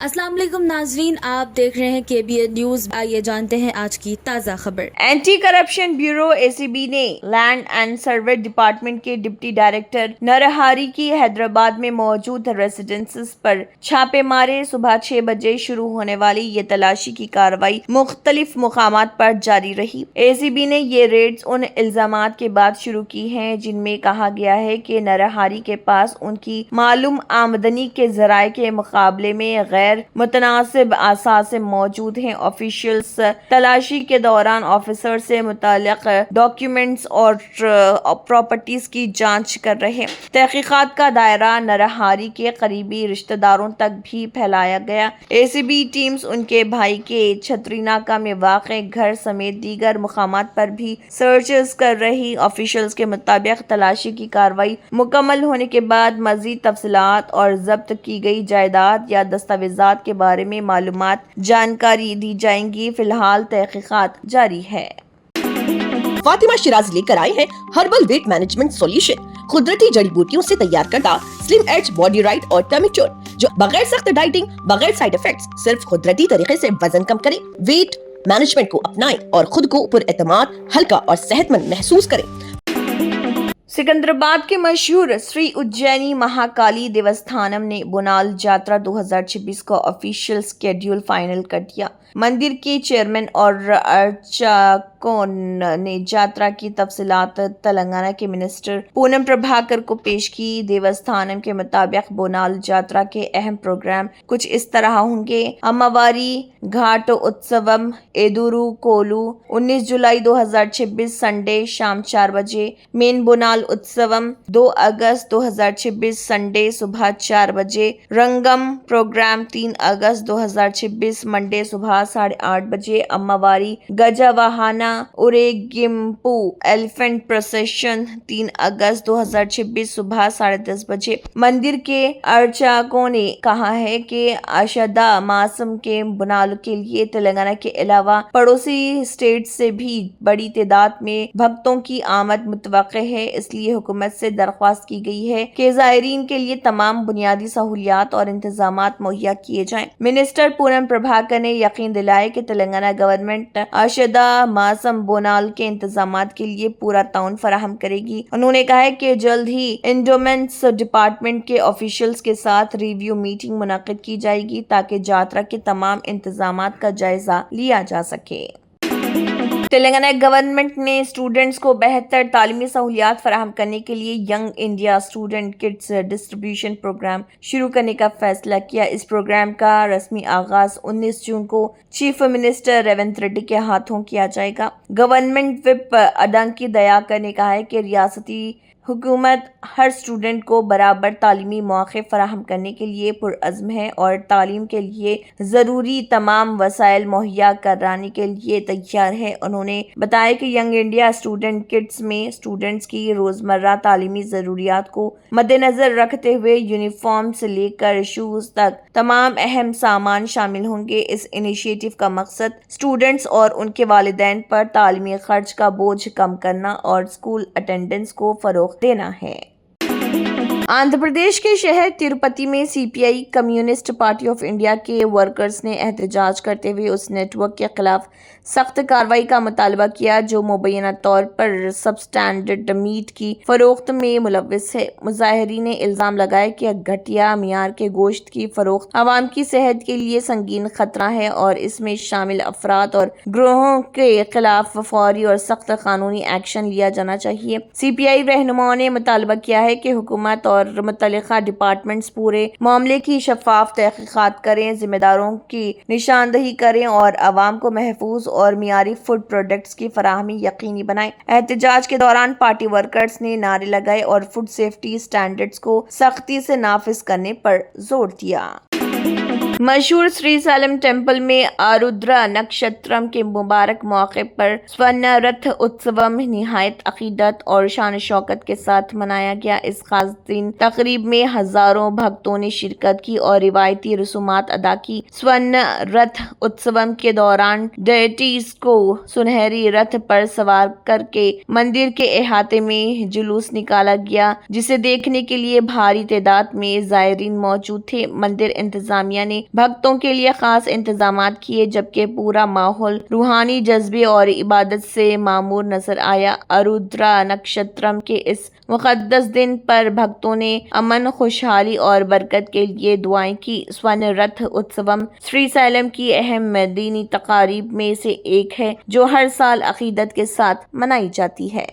السلام علیکم ناظرین، آپ دیکھ رہے ہیں KBN نیوز۔ آئیے جانتے ہیں آج کی تازہ خبر۔ اینٹی کرپشن بیورو ACB نے لینڈ اینڈ سروے ڈپارٹمنٹ کے ڈپٹی ڈائریکٹر نرہاری کی حیدرآباد میں موجود ریزیڈنسز پر چھاپے مارے۔ صبح 6 بجے شروع ہونے والی یہ تلاشی کی کارروائی مختلف مقامات پر جاری رہی۔ ACB نے یہ ریڈز ان الزامات کے بعد شروع کی ہیں جن میں کہا گیا ہے کہ نرہاری کے پاس ان کی معلوم آمدنی کے ذرائع کے مقابلے میں غیر متناسب اثاثے موجود ہیں۔ آفیشلز تلاشی کے دوران آفیسر سے متعلق ڈاکیومنٹس اور پراپرٹیز کی جانچ کر رہے ہیں۔ تحقیقات کا دائرہ نرہاری کے قریبی رشتہ داروں تک بھی پھیلایا گیا۔ ACB ٹیمز ان کے بھائی کے چھتری ناکہ میں واقع گھر سمیت دیگر مقامات پر بھی سرچز کر رہی۔ آفیشلز کے مطابق تلاشی کی کارروائی مکمل ہونے کے بعد مزید تفصیلات اور ضبط کی گئی جائیداد یا دستاویزات کے بارے میں معلومات جانکاری دی جائیں گی۔ فی الحال تحقیقات جاری ہے۔ فاطمہ شیرازی لے کر آئے ہیں ہربل ویٹ مینجمنٹ سولوشن، قدرتی جڑی بوٹیوں سے تیار کردہ سلم ایج باڈی رائٹ اور ٹمی چور جو بغیر سخت ڈائٹنگ، بغیر سائیڈ ایفیکٹس، صرف قدرتی طریقے سے وزن کم کریں۔ ویٹ مینجمنٹ کو اپنائیں اور خود کو پر اعتماد، ہلکا اور صحت مند محسوس کریں۔ سکندرآباد کے مشہور سری اجینی مہاکالی دیوستھانم نے بونال جاترا 2026 کا آفیشیل سکیڈول فائنل کر دیا۔ مندر کے چیئرمین اور ارچکوں نے جاترا کی تفصیلات تلنگانہ کے منسٹر پونم پربھاکر کو پیش کی۔ دیوستھانم کے مطابق بونال جاترا کے اہم پروگرام کچھ اس طرح ہوں گے: اماواری گھاٹ اتسوم ایدورو کولو 19 جولائی 2026 سنڈے شام 4 بجے، مین بونال اتسوم 2 اگست 2026 سنڈے صبح 4 بجے، رنگم پروگرام 3 اگست 2026 منڈے صبح 8:30 بجے، اماواری گجا واہانا اوریگمپو ایلیفنٹ پروسیشن 3 اگست 2026 صبح 10:30 بجے۔ مندر کے ارچکوں نے کہا ہے کہ آشادہ ماسم کے بونال کے لیے تلنگانہ کے علاوہ پڑوسی اسٹیٹ سے بھی بڑی تعداد میں بھکتوں کی آمد متوقع ہے، اس لیے حکومت سے درخواست کی گئی ہے کہ زائرین کے لیے تمام بنیادی سہولیات اور انتظامات مہیا کیے جائیں۔ منسٹر پونم پربھاکر نے یقین دلایا کہ تلنگانہ گورنمنٹ آشادہ ماسم بونال کے انتظامات کے لیے پورا تعاون فراہم کرے گی۔ انہوں نے کہا کہ جلد ہی انڈومنٹس ڈپارٹمنٹ کے آفیشلز کے ساتھ ریویو میٹنگ منعقد کی جائے گی تاکہ جاترا کے تمام انتظامات کا جائزہ لیا جا سکے۔ تلنگانہ گورنمنٹ نے اسٹوڈنٹس کو بہتر تعلیمی سہولیات فراہم کرنے کے لیے young India student kits distribution program شروع کرنے کا فیصلہ کیا۔ اس پروگرام کا رسمی آغاز 19 جون کو چیف منسٹر ریونت ریڈی کے ہاتھوں کیا جائے گا۔ گورنمنٹ وپ اڈنکی دیاکر نے کہا کہ ریاستی حکومت ہر اسٹوڈنٹ کو برابر تعلیمی مواقع فراہم کرنے کے لیے پرعزم ہے اور تعلیم کے لیے ضروری تمام وسائل مہیا کرانے کے لیے تیار ہے۔ انہوں نے بتایا کہ ینگ انڈیا اسٹوڈنٹ کٹس میں اسٹوڈنٹس کی روزمرہ تعلیمی ضروریات کو مد نظر رکھتے ہوئے یونیفارم سے لے کر شوز تک تمام اہم سامان شامل ہوں گے۔ اس انیشیٹو کا مقصد اسٹوڈنٹس اور ان کے والدین پر تعلیمی خرچ کا بوجھ کم کرنا اور اسکول اٹینڈنس کو فروغ دینا ہے۔ آندھرا پردیش کے شہر تروپتی میں CPI communist party of India کے ورکرز نے احتجاج کرتے ہوئے اس نیٹ ورک کے خلاف سخت کارروائی کا مطالبہ کیا جو مبینہ طور پر سب سٹینڈرڈ میٹ کی فروخت میں ملوث ہے۔ مظاہرین نے الزام لگایا کہ گھٹیا معیار کے گوشت کی فروخت عوام کی صحت کے لیے سنگین خطرہ ہے اور اس میں شامل افراد اور گروہوں کے خلاف فوری اور سخت قانونی ایکشن لیا جانا چاہیے۔ CPI رہنماؤں نے مطالبہ کیا ہے کہ حکومت اور متعلقہ ڈپارٹمنٹس پورے معاملے کی شفاف تحقیقات کریں، ذمہ داروں کی نشاندہی کریں اور عوام کو محفوظ اور معیاری فوڈ پروڈکٹس کی فراہمی یقینی بنائیں۔ احتجاج کے دوران پارٹی ورکرز نے نعرے لگائے اور فوڈ سیفٹی سٹینڈرڈز کو سختی سے نافذ کرنے پر زور دیا۔ مشہور سری سیلم ٹیمپل میں آرودرا نکشترم کے مبارک موقع پر سورنا رتھ اتسوم نہایت عقیدت اور شان و شوکت کے ساتھ منایا گیا۔ اس خاص دن تقریب میں ہزاروں بھکتوں نے شرکت کی اور روایتی رسومات ادا کی۔ سورنا رتھ اتسوم کے دوران ڈیٹیز کو سنہری رتھ پر سوار کر کے مندر کے احاطے میں جلوس نکالا گیا جسے دیکھنے کے لیے بھاری تعداد میں زائرین موجود تھے۔ مندر انتظامیہ نے भक्तों के लिए खास इंतजामात किए, जबकि पूरा माहौल रूहानी जज्बे और इबादत से मामूर नजर आया। आरुद्रा नक्षत्रम के इस मुक़द्दस दिन पर भक्तों ने अमन, खुशहाली और बरकत के लिए दुआएं की। स्वर्ण रथ उत्सवम श्रीशैलम की अहम दीनी तकारीब में से एक है, जो हर साल अकीदत के साथ मनाई जाती है।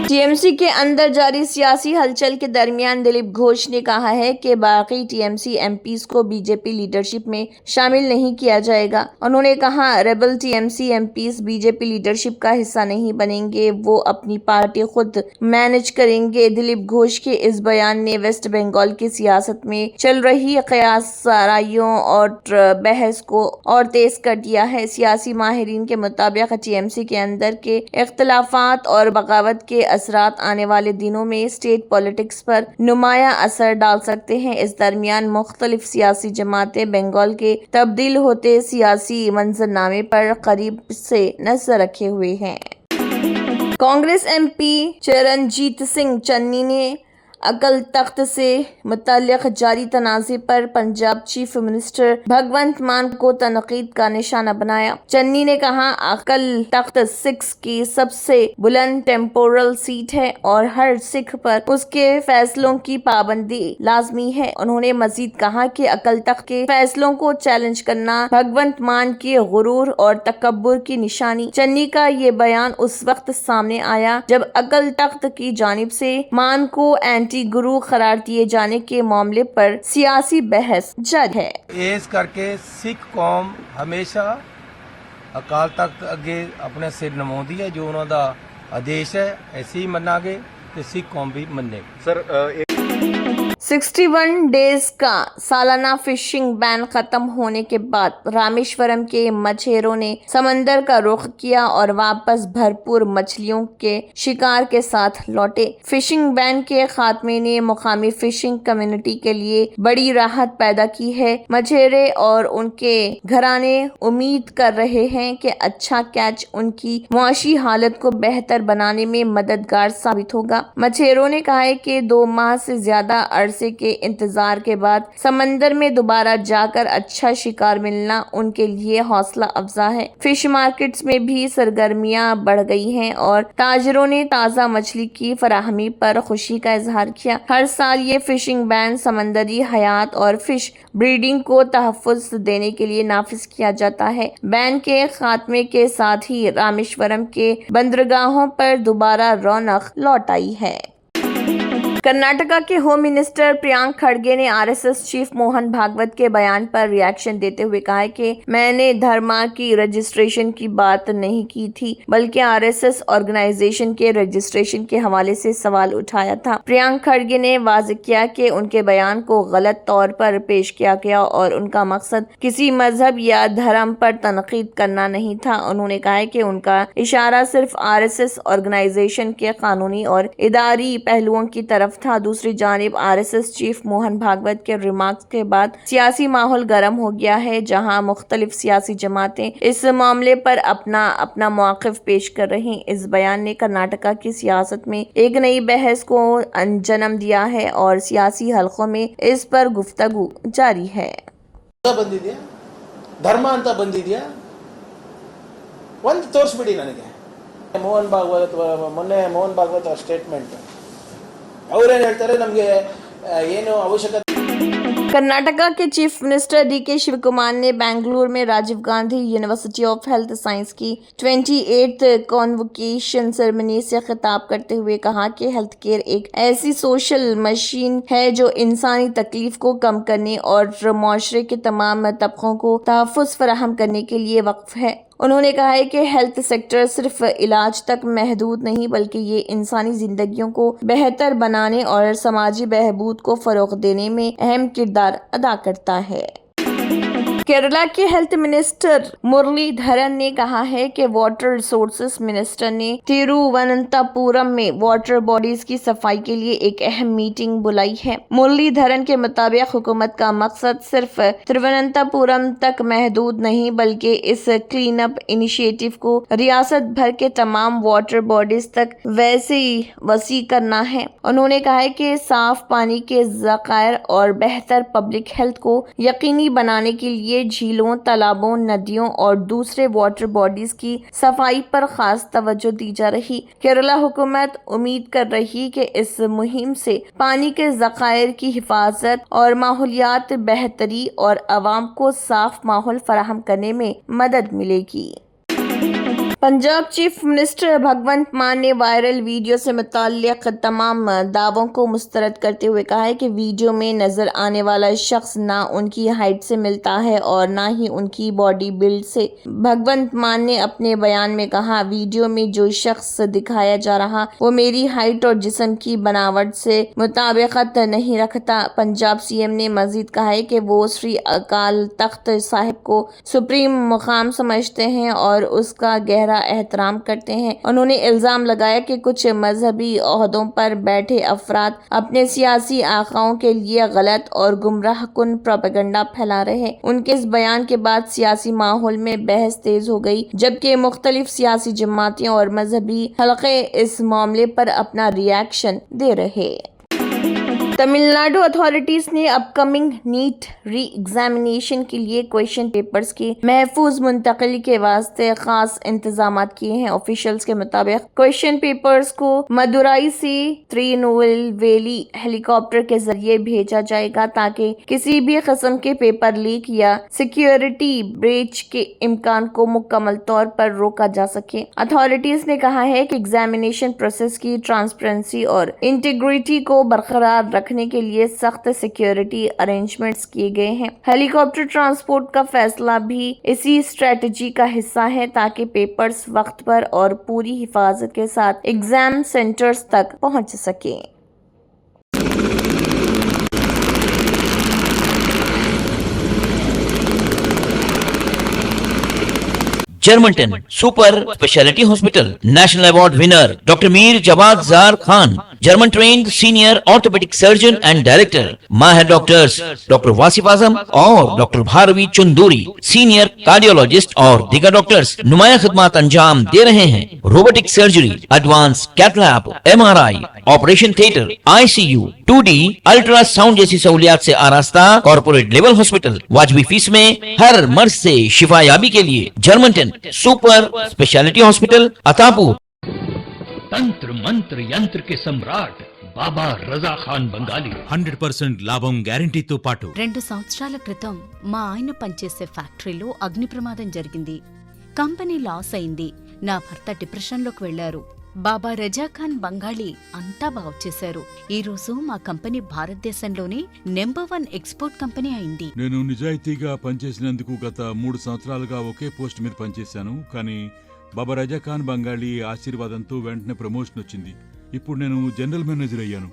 टीएमसी के अंदर जारी सियासी हलचल के दरमियान दिलीप घोष ने कहा है कि बाकी टीएमसी एमपीज को बीजेपी लीडरशिप में शामिल नहीं किया जाएगा। उन्होंने कहा, rebel TMC MPs BJP leadership का हिस्सा नहीं बनेंगे, वो अपनी पार्टी खुद मैनेज करेंगे। दिलीप घोष के इस बयान ने वेस्ट बंगाल की सियासत में चल रही कयासाराइयों और बहस को और तेज कर दिया है। सियासी माहिरीन के मुताबिक टीएमसी के अंदर के इख्तलाफात और बगावत के असरात आने वाले दिनों में स्टेट पॉलिटिक्स पर नुमाया असर डाल सकते हैं। इस दरमियान मुख्तलिफ सियासी जमातें बंगाल के तब्दील होते सियासी मंजरनामे पर करीब से नजर रखे हुए हैं। कांग्रेस एमपी चरणजीत सिंह चन्नी ने अकल तख्त से मुताल्लिक जारी तनाज़े पर पंजाब चीफ मिनिस्टर भगवंत मान को तनकीद का निशाना बनाया। चन्नी ने कहा, अकल तख्त सिक्स की सबसे बुलंद टेम्पोरल सीट है और हर सिख पर उसके फैसलों की पाबंदी लाजमी है। उन्होंने मजीद कहा कि अकल तख्त के फैसलों को चैलेंज करना भगवंत मान के गुरूर और तकब्बुर की निशानी। चन्नी का ये बयान उस वक्त सामने आया जब अकल तख्त की जानिब से मान को एंटी गुरु करार दिए जाने के मामले पर सियासी बहस जारी है। इस करके सिख कौम हमेशा अकाल तख्त अगे अपने सिर नमाउंदी है, जो उन्हों दा आदेश है ऐसे ही मनागे ते सिख कौम भी मनेगी। सर 61 डेज का सालाना फिशिंग बैन खत्म होने के बाद रामेश्वरम के मछेरों ने समंदर का रुख किया और वापस भरपूर मछलियों के शिकार के साथ लौटे। फिशिंग बैन के खात्मे ने मुकामी फिशिंग कम्युनिटी के लिए बड़ी राहत पैदा की है। मछेरे और उनके घराने उम्मीद कर रहे हैं कि अच्छा कैच उनकी मुआशी हालत को बेहतर बनाने में मददगार साबित होगा। मछेरों ने कहा है कि 2 माह से ज्यादा अरसे के इंतजार के बाद समंदर में दोबारा जाकर अच्छा शिकार मिलना उनके लिए हौसला अफजा है। फिश मार्केट्स में भी सरगर्मियां बढ़ गई हैं और ताजरों ने ताज़ा मछली की फराहमी पर खुशी का इजहार किया। हर साल ये फिशिंग बैन समंदरी हयात और फिश ब्रीडिंग को तहफ़्फ़ुज़ देने के लिए नाफिज किया जाता है। बैन के खात्मे के साथ ही रामेश्वरम के बंदरगाहों पर दोबारा रौनक लौट आई है। कर्नाटका के होम मिनिस्टर प्रियंक खड़गे ने आरएसएस चीफ मोहन भागवत के बयान पर रिएक्शन देते हुए कहा है कि मैंने धर्मा की रजिस्ट्रेशन की बात नहीं की थी, बल्कि आरएसएस ऑर्गेनाइजेशन के रजिस्ट्रेशन के हवाले से सवाल उठाया था। प्रियंक खड़गे ने वाज़ेह किया कि उनके बयान को गलत तौर पर पेश किया गया और उनका मकसद किसी मजहब या धर्म पर तनकीद करना नहीं था। उन्होंने कहा है कि उनका इशारा सिर्फ आरएसएस ऑर्गेनाइजेशन के कानूनी और इदारी पहलुओं की तरफ था। दूसरी जानिब आरएसएस चीफ मोहन भागवत के रिमार्क्स के बाद सियासी माहौल गर्म हो गया है, जहां मुख्तलिफ सियासी जमातें इस मामले पर अपना मौक़िफ़ पेश कर रही। इस बयान ने कर्नाटका की सियासत में एक नई बहस को जन्म दिया है और सियासी हलकों में इस पर गुफ्तगू जारी है। धर्म ಅಂತ ಬಂದಿದ್ಯಾ ಒಂದು ತೋರಿಸ್ಬಿಡಿ ನನಗೆ। ಮೊನ್ನೆ ಮೋಹನ್ ಭಾಗವತ್ ಅವರ ಸ್ಟೇಟ್ಮೆಂಟ್ ಅವರೇನು ಹೇಳ್ತಾರೆ, ನಮಗೆ ಏನು ಅವಶ್ಯಕತೆ। कर्नाटका के चीफ मिनिस्टर डीके शिवकुमार ने बेंगलुरु में Rajiv Gandhi university of health science की 28th कॉन्वोकेशन सेरेमनी से खिताब करते हुए कहा कि हेल्थ केयर एक ऐसी सोशल मशीन है जो इंसानी तकलीफ को कम करने और माशरे के तमाम तबकों को तहफ़्फ़ुज़ फराहम करने के लिए वक़्फ़ है। उन्होंने कहा है कि हेल्थ सेक्टर सिर्फ इलाज तक महदूद नहीं, बल्कि ये इंसानी जिंदगियों को बेहतर बनाने और समाजी बहबूद को फ़रोग़ देने में अहम किरदार अदा करता है। केरला के हेल्थ मिनिस्टर मुरलीधरन ने कहा है कि वाटर रिसोर्सेज मिनिस्टर ने तिरुवनंतपुरम में वाटर बॉडीज की सफाई के लिए एक अहम मीटिंग बुलाई है। मुरलीधरन के मुताबिक हुकूमत का मकसद सिर्फ तिरुवनंतपुरम तक महदूद नहीं बल्कि इस क्लीन अप इनिशिएटिव को रियासत भर के तमाम वाटर बॉडीज तक वैसे ही वसी करना है। उन्होंने कहा है कि साफ पानी के ज़खायर और बेहतर पब्लिक हेल्थ को यकीनी बनाने के लिए झीलों, तालाबों, नदियों और दूसरे वाटर बॉडीज की सफाई पर खास तवज्जो दी जा रही। केरला हुकूमत उम्मीद कर रही कि इस मुहिम से पानी के ज़खायर की हिफाजत और माहौलियात बेहतरी और आवाम को साफ माहौल फराहम करने में मदद मिलेगी। पंजाब चीफ मिनिस्टर भगवंत मान ने वायरल वीडियो से मुताल्लिक तमाम दावों को मुस्तरद करते हुए कहा है कि वीडियो में नजर आने वाला शख्स ना उनकी हाइट से मिलता है और ना ही उनकी बॉडी बिल्ड से। भगवंत मान ने अपने बयान में कहा, वीडियो में जो शख्स दिखाया जा रहा वो मेरी हाइट और जिस्म की बनावट से मुताबिकत नहीं रखता। पंजाब सीएम ने मजीद कहा है कि वो श्री अकाल तख्त साहिब को सुप्रीम मुकाम समझते हैं और उसका गहरा एहतराम करते हैं। उन्होंने इल्जाम लगाया कि कुछ मजहबी ओहदों पर बैठे अफराद अपने सियासी आकाओं के लिए गलत और गुमराह कुन प्रोपेगेंडा फैला रहे हैं। उनके इस बयान के बाद सियासी माहौल में बहस तेज हो गई, जबकि मुख्तलिफ सियासी जमातें और मजहबी हलके इस मामले पर अपना रिएक्शन दे रहे। तमिलनाडु अथॉरिटीज ने अपकमिंग नीट री एग्जामिनेशन के लिए क्वेश्चन पेपर्स की महफूज मुंतकिली के वास्ते खास इंतजाम किए हैं। ऑफिशियल्स के मुताबिक क्वेश्चन पेपर्स को मदुराई से त्रिनुवेली हेलीकॉप्टर के जरिए भेजा जाएगा ताकि किसी भी किस्म के पेपर लीक या सिक्योरिटी ब्रीच के इम्कान को मुकम्मल तौर पर रोका जा सके। अथॉरिटीज ने कहा है कि एग्जामिनेशन प्रोसेस की ट्रांसपेरेंसी और इंटीग्रिटी को बरकरार रखने के लिए सख्त सिक्योरिटी अरेंजमेंट्स किए गए हैं। हेलीकॉप्टर ट्रांसपोर्ट का फैसला भी इसी स्ट्रेटजी का हिस्सा है ताकि पेपर्स वक्त पर और पूरी हिफाजत के साथ एग्जाम सेंटर्स तक पहुंच सके। Germanten super speciality hospital national award winner doctor Mir Jawad Zar Khan, German trained senior orthopaedic surgeon and director, माहिर डॉक्टर्स डॉक्टर वासिफ आजम और doctor Bharvi Chanduri, senior cardiologist और दीगर डॉक्टर्स नुमाया खिदमत अंजाम दे रहे हैं। Robotic surgery, advance cath lab, MRI, operation theatre, ICU, 2D ultrasound जैसी सहूलियात से आरास्ता कॉर्पोरेट लेवल हॉस्पिटल, वाजबी फीस में हर मर्ज से शिफायाबी के लिए Germanton super speciality hospital Attapur. तंत्र मंत्र यंत्र के सम्राट బాబా రజా ఖాన్ బంగాలి 100% లాభం గ్యారెంటీతో పాటు 2 సంవత్సరాల క్రితం మా ఆయన పనిచేసే ఫ్యాక్టరీలో అగ్ని ప్రమాదం జరిగింది. కంపెనీ లాస్ అయింది. నా భర్త డిప్రెషన్లోకి వెళ్లారు. బాబా రజా ఖాన్ బంగాళీ అంతా బాగుచేశారు. ఈ రోజు మా కంపెనీ భారతదేశంలోనే నెంబర్ 1 ఎక్స్పోర్ట్ కంపెనీ అయింది. నేను నిజాయితీగా పనిచేసినందుకు గత 3 సంవత్సరాలుగా ఒకే పోస్ట్ మీద పనిచేశాను. కానీ బాబా రజా ఖాన్ బంగాళీ ఆశీర్వాదంతో వెంటనే ప్రమోషన్ వచ్చింది. ఇప్పుడు నేను జనరల్ మేనేజర్ అయ్యాను.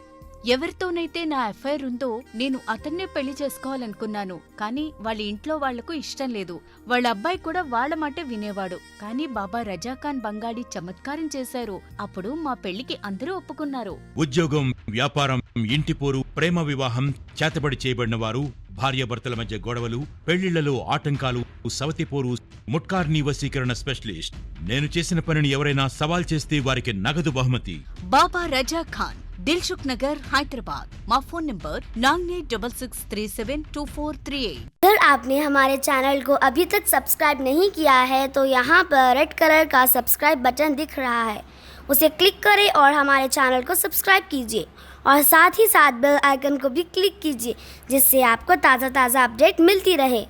ఎవరితోనైతే నా అఫైర్ ఉందో నేను అతన్నే పెళ్లి చేసుకోవాలనుకున్నాను. కానీ వాళ్ళ ఇంట్లో వాళ్లకు ఇష్టం లేదు. వాళ్ళ అబ్బాయి కూడా వాళ్ళ మాటే వినేవాడు. కానీ బాబా రజా ఖాన్ బంగాళీ చమత్కారం చేశారు. అప్పుడు మా పెళ్లికి అందరూ ఒప్పుకున్నారు. ఉద్యోగం, వ్యాపారం, ఇంటి పోరు, ప్రేమ వివాహం, చేతబడి చేయబడిన వారు, భార్యాభర్తల మధ్య గొడవలు, పెళ్లిళ్లలో ఆటంకాలు, సవతిపోరు, ముట్కార్నీ వశీకరణ స్పెషలిస్ట్. నేను చేసిన పనిని ఎవరైనా సవాల్ చేస్తే వారికి నగదు బహుమతి. బాబా రజా ఖాన్, दिलसुख नगर, हैदराबाद। माँ फोन नंबर 9866372438। अगर आपने हमारे चैनल को अभी तक सब्सक्राइब नहीं किया है तो यहाँ पर रेड कलर का सब्सक्राइब बटन दिख रहा है, उसे क्लिक करें और हमारे चैनल को सब्सक्राइब कीजिए और साथ ही साथ बेल आइकन को भी क्लिक कीजिए जिससे आपको ताज़ा अपडेट मिलती रहे।